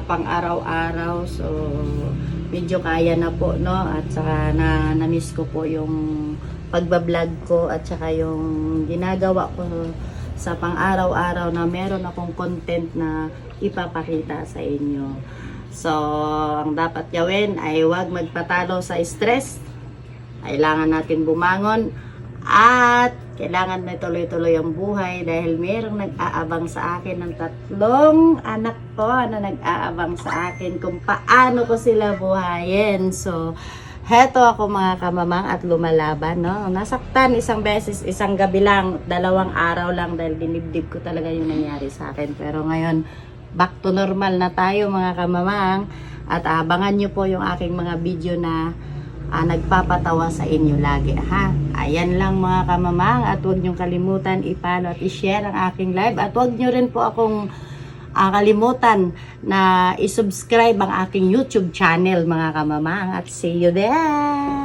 pang araw-araw. So, medyo kaya na po, no? At saka na-miss ko po yung pagbablog ko at saka yung ginagawa ko sa pang araw-araw na meron akong content na ipapakita sa inyo. So, ang dapat gawin ay huwag magpatalo sa stress. Kailangan natin bumangon at kailangan may tuloy-tuloy ang buhay dahil merong nag-aabang sa akin ng 3 anak ko na nag-aabang sa akin kung paano ko sila buhayin. So, heto ako mga kamamang at lumalaban, no? Nasaktan isang beses, isang gabi lang, 2 araw lang dahil dinibdib ko talaga yung nangyari sa akin. Pero ngayon, back to normal na tayo mga kamamang at abangan nyo po yung aking mga video na nagpapatawa sa inyo lagi, ha? Ayan lang mga kamamang at huwag nyo kalimutan i-follow at i-share ang aking live at huwag nyo rin po akong kalimutan na i-subscribe ang aking YouTube channel mga kamamang at see you there!